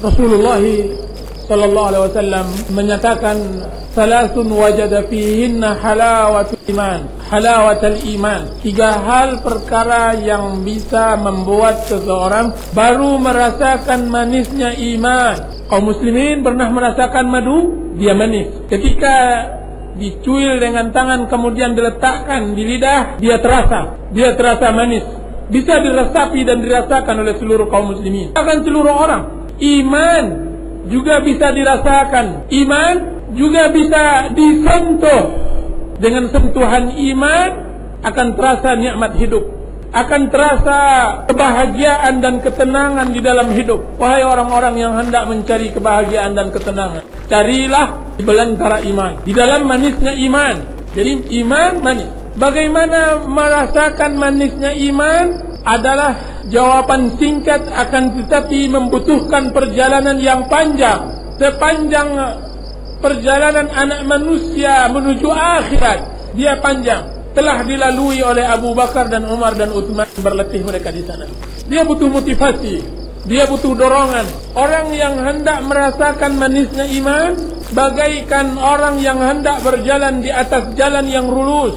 Rasulullah sallallahu alaihi wasallam menyatakan salasun wajada fihinna halawatul iman. 3 hal perkara yang bisa membuat seseorang baru merasakan manisnya iman. Kaum muslimin pernah merasakan madu, dia manis. Ketika dicuil dengan tangan kemudian diletakkan di lidah, dia terasa manis. Bisa diresapi dan dirasakan oleh seluruh kaum muslimin, bahkan seluruh orang. Iman juga bisa dirasakan, iman juga bisa disentuh. Dengan sentuhan iman akan terasa nikmat hidup, akan terasa kebahagiaan dan ketenangan di dalam hidup. Wahai orang-orang yang hendak mencari kebahagiaan dan ketenangan, carilah di belantara iman, di dalam manisnya iman. Jadi iman manis. Bagaimana merasakan manisnya iman adalah jawaban singkat, akan tetapi membutuhkan perjalanan yang panjang. Sepanjang perjalanan anak manusia menuju akhirat, dia panjang. Telah dilalui oleh Abu Bakar dan Umar dan Utsman, berletih mereka di sana. Dia butuh motivasi, dia butuh dorongan. Orang yang hendak merasakan manisnya iman bagaikan orang yang hendak berjalan di atas jalan yang lurus,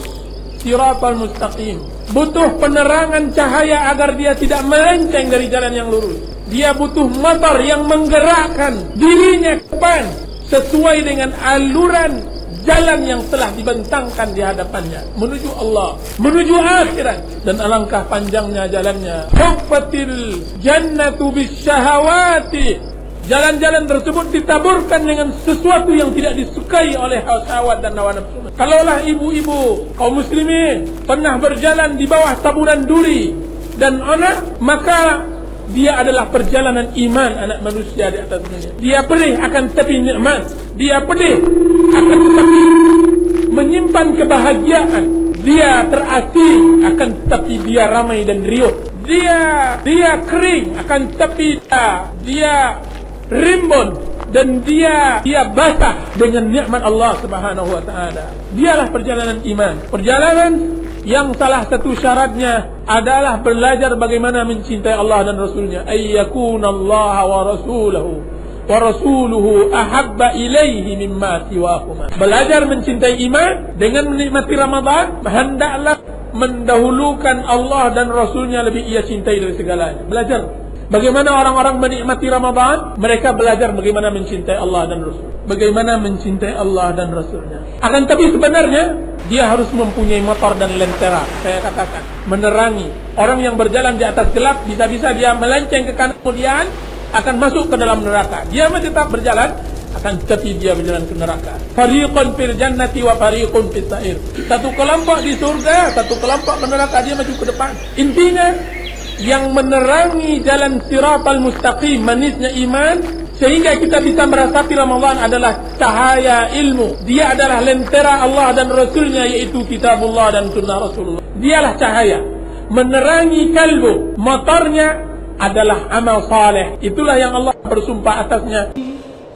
Shiratal Mustaqim. Butuh penerangan cahaya agar dia tidak melenceng dari jalan yang lurus. Dia butuh motor yang menggerakkan dirinya ke depan sesuai dengan aluran jalan yang telah dibentangkan di hadapannya menuju Allah, menuju akhirat. Dan alangkah panjangnya jalannya. Huffatil jannatu bisyahawati. Jalan-jalan tersebut ditaburkan dengan sesuatu yang tidak disukai oleh syahwat dan hawa nafsu. Kalaulah ibu-ibu kaum muslimin pernah berjalan di bawah taburan duri dan anak, maka dia adalah perjalanan iman anak manusia di atas dunia. Dia pedih akan tepi nikmat, dia pedih akan tetapi menyimpan kebahagiaan. Dia terasing akan tetapi dia ramai dan riuh. Dia kering akan tetapi dia rimbun dan dia basah dengan nikmat Allah Subhanahu wa taala. Dialah perjalanan iman. Perjalanan yang salah satu syaratnya adalah belajar bagaimana mencintai Allah dan Rasulnya. Ayyakunallaha wa rasuluhu ahabba ilaihi mimma siwahuma. Belajar mencintai iman dengan menikmati Ramadan, hendaklah mendahulukan Allah dan Rasulnya lebih ia cintai dari segalanya. Belajar bagaimana orang-orang menikmati Ramadan, mereka belajar bagaimana mencintai Allah dan Rasul. Bagaimana mencintai Allah dan Rasulnya. Akan tapi sebenarnya dia harus mempunyai motor dan lentera. Saya katakan, menerangi. Orang yang berjalan di atas gelap, bisa-bisa dia melenceng ke kanan, kemudian akan masuk ke dalam neraka. Dia tetap berjalan, akan tetapi dia berjalan ke neraka. Fariqun fil jannati wa fariqun fis sa'ir. Satu kelompok di surga, satu kelompok ke neraka, dia maju ke depan. Intinya, yang menerangi jalan Shiratal Mustaqim, manisnya iman, sehingga kita bisa merasapi Ramadan adalah cahaya ilmu. Dia adalah lentera Allah dan Rasulnya, yaitu kitabullah dan sunnah Rasulullah. Dialah cahaya menerangi kalbu. Motornya adalah amal saleh. Itulah yang Allah bersumpah atasnya.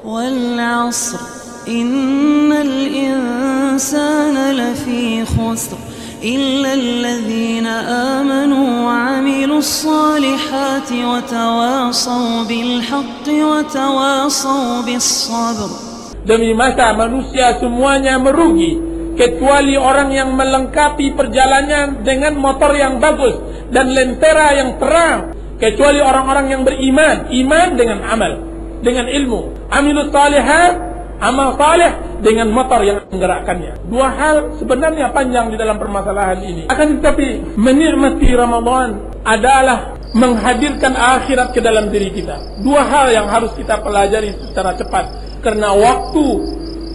Wal 'asr innal insana lafi khusr إلا الذين آمنوا وعملوا الصالحات وتواصوا بالحق وتواصوا بالصبر. Demi masa manusia semuanya merugi kecuali orang yang melengkapi perjalanannya dengan motor yang bagus dan lentera yang terang, kecuali orang-orang yang beriman, iman dengan amal, dengan ilmu, amilus salihat, amal saleh dengan motor yang menggerakkannya. 2 hal sebenarnya panjang di dalam permasalahan ini. Akan tetapi menikmati Ramadan adalah menghadirkan akhirat ke dalam diri kita. 2 hal yang harus kita pelajari secara cepat, karena waktu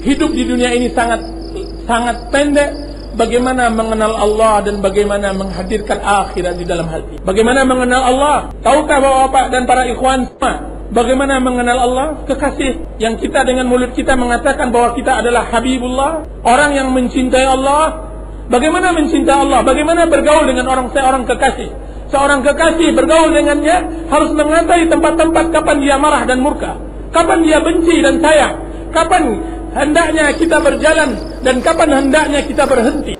hidup di dunia ini sangat pendek. Bagaimana mengenal Allah dan bagaimana menghadirkan akhirat di dalam hati. Bagaimana mengenal Allah? Tahukah Bapak dan para ikhwan semua, bagaimana mengenal Allah? Kekasih yang kita dengan mulut kita mengatakan bahwa kita adalah Habibullah, orang yang mencintai Allah. Bagaimana mencintai Allah? Bagaimana bergaul dengan seorang kekasih? Seorang kekasih bergaul dengannya harus mengatai tempat-tempat kapan dia marah dan murka, kapan dia benci dan sayang, kapan hendaknya kita berjalan dan kapan hendaknya kita berhenti.